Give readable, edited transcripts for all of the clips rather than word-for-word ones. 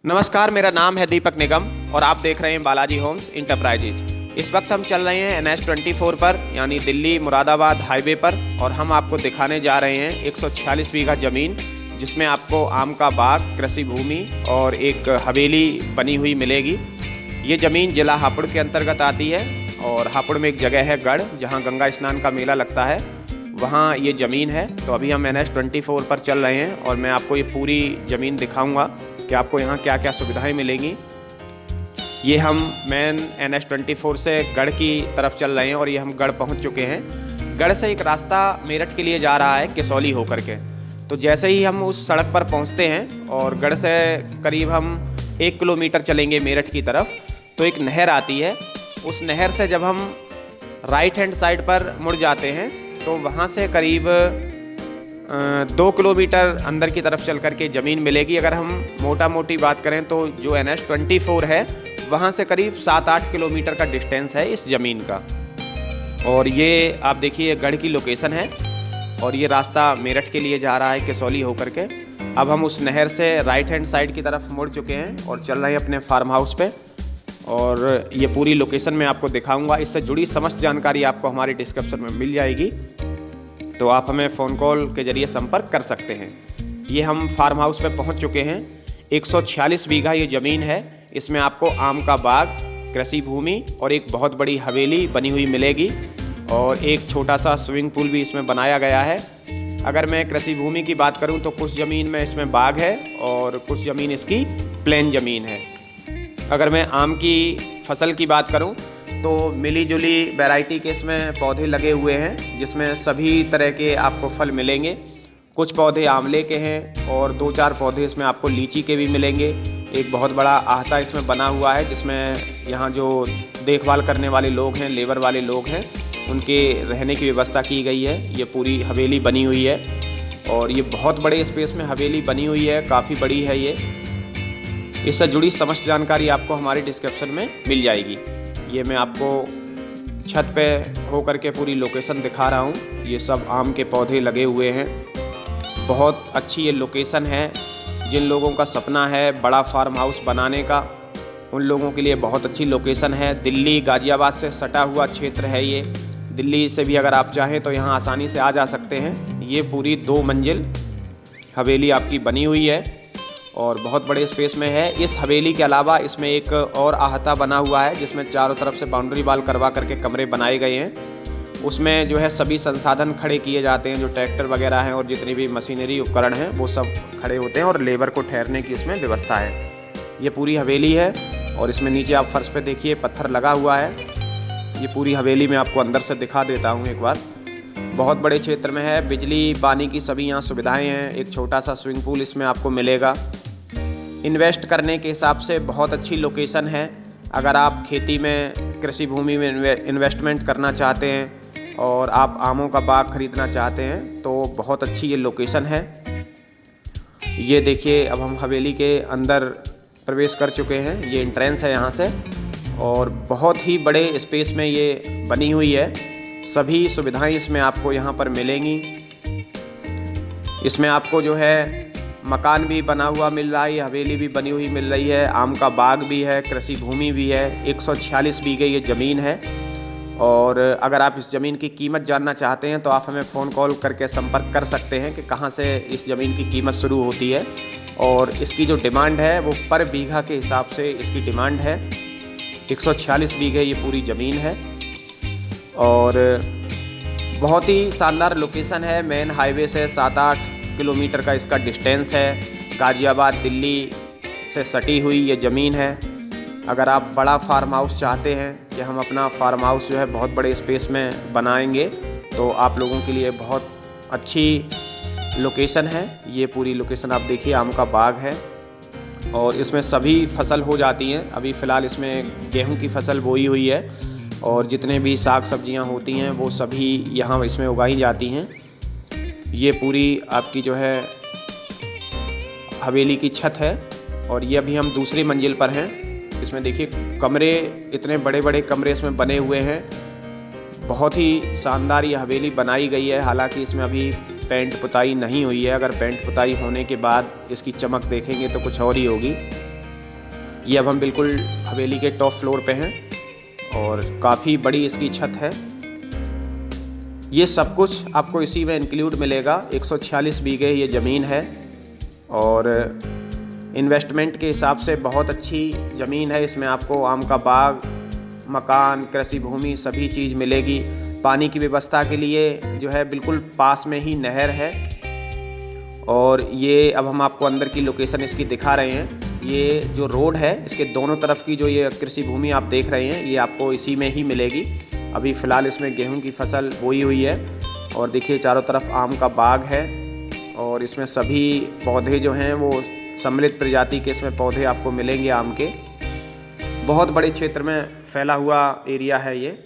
नमस्कार, मेरा नाम है दीपक निगम और आप देख रहे हैं बालाजी होम्स इंटरप्राइजेज। इस वक्त हम चल रहे हैं NH-24 पर, यानी दिल्ली मुरादाबाद हाईवे पर, और हम आपको दिखाने जा रहे हैं 146 बीघा ज़मीन, जिसमें आपको आम का बाग, कृषि भूमि और एक हवेली बनी हुई मिलेगी। ये ज़मीन जिला हापुड़ के अंतर्गत आती है और हापुड़ में एक जगह है गढ़, जहाँ गंगा स्नान का मेला लगता है, वहाँ ये ज़मीन है। तो अभी हम NH-24 पर चल रहे हैं और मैं आपको ये पूरी ज़मीन दिखाऊंगा कि आपको यहाँ क्या क्या सुविधाएं मिलेंगी। ये हम मेन NH-24 से गढ़ की तरफ चल रहे हैं और ये हम गढ़ पहुँच चुके हैं। गढ़ से एक रास्ता मेरठ के लिए जा रहा है किसौली होकर के। तो जैसे ही हम उस सड़क पर पहुँचते हैं और गढ़ से करीब हम 1 किलोमीटर चलेंगे मेरठ की तरफ, तो एक नहर आती है। उस नहर से जब हम राइट हैंड साइड पर मुड़ जाते हैं तो वहाँ से करीब 2 किलोमीटर अंदर की तरफ चल करके ज़मीन मिलेगी। अगर हम मोटा मोटी बात करें तो जो NH-24 है वहाँ से करीब 7-8 किलोमीटर का डिस्टेंस है इस ज़मीन का। और ये आप देखिए गढ़ की लोकेशन है और ये रास्ता मेरठ के लिए जा रहा है किसौली होकर के। अब हम उस नहर से राइट हैंड साइड की तरफ मुड़ चुके हैं और चल रहे हैं अपने फार्म हाउस पे। और ये पूरी लोकेशन मैं आपको दिखाऊंगा। इससे जुड़ी समस्त जानकारी आपको हमारी डिस्क्रिप्शन में मिल जाएगी, तो आप हमें फ़ोन कॉल के ज़रिए संपर्क कर सकते हैं। ये हम फार्म हाउस पे पहुंच चुके हैं। 146 बीघा ये ज़मीन है। इसमें आपको आम का बाग, कृषि भूमि और एक बहुत बड़ी हवेली बनी हुई मिलेगी और एक छोटा सा स्विमिंग पूल भी इसमें बनाया गया है। अगर मैं कृषि भूमि की बात करूं तो कुछ ज़मीन में इसमें बाग है और कुछ ज़मीन इसकी प्लेन ज़मीन है। अगर मैं आम की फसल की बात करूं तो मिली जुली वैरायटी के इसमें पौधे लगे हुए हैं, जिसमें सभी तरह के आपको फल मिलेंगे। कुछ पौधे आंवले के हैं और 2-4 पौधे इसमें आपको लीची के भी मिलेंगे। एक बहुत बड़ा आहता इसमें बना हुआ है, जिसमें यहाँ जो देखभाल करने वाले लोग हैं, लेबर वाले लोग हैं, उनके रहने की व्यवस्था की गई है। ये पूरी हवेली बनी हुई है और ये बहुत बड़े स्पेस में हवेली बनी हुई है, काफ़ी बड़ी है ये। इससे जुड़ी समस्त जानकारी आपको हमारी डिस्क्रिप्शन में मिल जाएगी। ये मैं आपको छत पे हो करके पूरी लोकेशन दिखा रहा हूँ। ये सब आम के पौधे लगे हुए हैं। बहुत अच्छी ये लोकेशन है। जिन लोगों का सपना है बड़ा फार्म हाउस बनाने का, उन लोगों के लिए बहुत अच्छी लोकेशन है। दिल्ली गाज़ियाबाद से सटा हुआ क्षेत्र है ये। दिल्ली से भी अगर आप चाहें तो यहाँ आसानी से आ जा सकते हैं। ये पूरी 2 मंजिल हवेली आपकी बनी हुई है और बहुत बड़े स्पेस में है। इस हवेली के अलावा इसमें एक और आहता बना हुआ है, जिसमें चारों तरफ से बाउंड्री वाल करवा करके कमरे बनाए गए हैं। उसमें जो है सभी संसाधन खड़े किए जाते हैं, जो ट्रैक्टर वगैरह हैं और जितनी भी मशीनरी उपकरण हैं वो सब खड़े होते हैं और लेबर को ठहरने की इसमें व्यवस्था है। ये पूरी हवेली है और इसमें नीचे आप फर्श पे देखिए पत्थर लगा हुआ है। ये पूरी हवेली में आपको अंदर से दिखा देता हूँ एक बार। बहुत बड़े क्षेत्र में है। बिजली पानी की सभी यहाँ सुविधाएँ हैं। एक छोटा सा स्विमिंग पूल इसमें आपको मिलेगा। इन्वेस्ट करने के हिसाब से बहुत अच्छी लोकेशन है। अगर आप खेती में, कृषि भूमि में इन्वेस्टमेंट करना चाहते हैं और आप आमों का बाग खरीदना चाहते हैं तो बहुत अच्छी ये लोकेशन है। ये देखिए अब हम हवेली के अंदर प्रवेश कर चुके हैं। ये एंट्रेंस है यहाँ से और बहुत ही बड़े स्पेस में ये बनी हुई है। सभी सुविधाएं इसमें आपको यहाँ पर मिलेंगी। इसमें आपको जो है मकान भी बना हुआ मिल रहा है, हवेली भी बनी हुई मिल रही है, आम का बाग भी है, कृषि भूमि भी है। 146 बीघे ये ज़मीन है। और अगर आप इस ज़मीन की कीमत जानना चाहते हैं तो आप हमें फ़ोन कॉल करके संपर्क कर सकते हैं कि कहाँ से इस ज़मीन की कीमत शुरू होती है। और इसकी जो डिमांड है वो पर बीघा के हिसाब से इसकी डिमांड है। 146 बीघे ये पूरी ज़मीन है और बहुत ही शानदार लोकेशन है। मेन हाईवे से 7-8 किलोमीटर का इसका डिस्टेंस है। गाज़ियाबाद दिल्ली से सटी हुई ये ज़मीन है। अगर आप बड़ा फार्म हाउस चाहते हैं कि हम अपना फार्म हाउस जो है बहुत बड़े स्पेस में बनाएंगे, तो आप लोगों के लिए बहुत अच्छी लोकेशन है। ये पूरी लोकेशन आप देखिए, आम का बाग है और इसमें सभी फसल हो जाती हैं। अभी फ़िलहाल इसमें गेहूं की फसल बोई हुई है और जितने भी साग सब्जियां होती हैं वो सभी यहाँ इसमें उगाई जाती हैं। ये पूरी आपकी जो है हवेली की छत है और ये अभी हम दूसरी मंजिल पर हैं। इसमें देखिए कमरे, इतने बड़े बड़े कमरे इसमें बने हुए हैं। बहुत ही शानदार ये हवेली बनाई गई है। हालांकि इसमें अभी पेंट पुताई नहीं हुई है। अगर पेंट पुताई होने के बाद इसकी चमक देखेंगे तो कुछ और ही होगी। ये अब हम बिल्कुल हवेली के टॉप फ्लोर पे हैं और काफ़ी बड़ी इसकी छत है। ये सब कुछ आपको इसी में इंक्लूड मिलेगा। 146 बीघे ये ज़मीन है और इन्वेस्टमेंट के हिसाब से बहुत अच्छी ज़मीन है। इसमें आपको आम का बाग, मकान, कृषि भूमि सभी चीज़ मिलेगी। पानी की व्यवस्था के लिए जो है बिल्कुल पास में ही नहर है। और ये अब हम आपको अंदर की लोकेशन इसकी दिखा रहे हैं। ये जो रोड है इसके दोनों तरफ की जो ये कृषि भूमि आप देख रहे हैं ये आपको इसी में ही मिलेगी। अभी फ़िलहाल इसमें गेहूं की फसल बोई हुई है और देखिए चारों तरफ आम का बाग है और इसमें सभी पौधे जो हैं वो सम्मिलित प्रजाति के इसमें पौधे आपको मिलेंगे आम के। बहुत बड़े क्षेत्र में फैला हुआ एरिया है ये।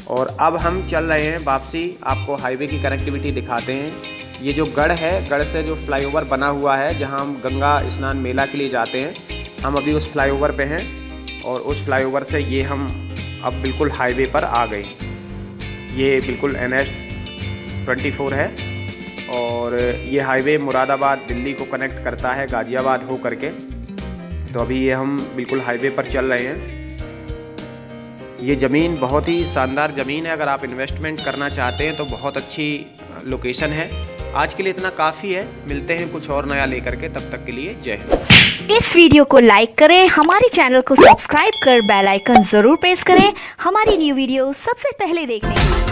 और अब हम चल रहे हैं वापसी, आपको हाईवे की कनेक्टिविटी दिखाते हैं। ये जो गढ़ है, गढ़ से जो फ्लाईओवर बना हुआ है जहां हम गंगा स्नान मेला के लिए जाते हैं, हम अभी उस फ्लाईओवर पे हैं और उस फ्लाईओवर से ये हम अब बिल्कुल हाईवे पर आ गए। ये बिल्कुल NH 24 है और ये हाईवे मुरादाबाद दिल्ली को कनेक्ट करता है गाज़ियाबाद हो करके। तो अभी ये हम बिल्कुल हाईवे पर चल रहे हैं। ये ज़मीन बहुत ही शानदार ज़मीन है। अगर आप इन्वेस्टमेंट करना चाहते हैं तो बहुत अच्छी लोकेशन है। आज के लिए इतना काफ़ी है, मिलते हैं कुछ और नया लेकर के, तब तक के लिए जय हिंद। इस वीडियो को लाइक करें, हमारे चैनल को सब्सक्राइब कर बेल आइकन जरूर प्रेस करें हमारी न्यू वीडियो सबसे पहले देखने के लिए।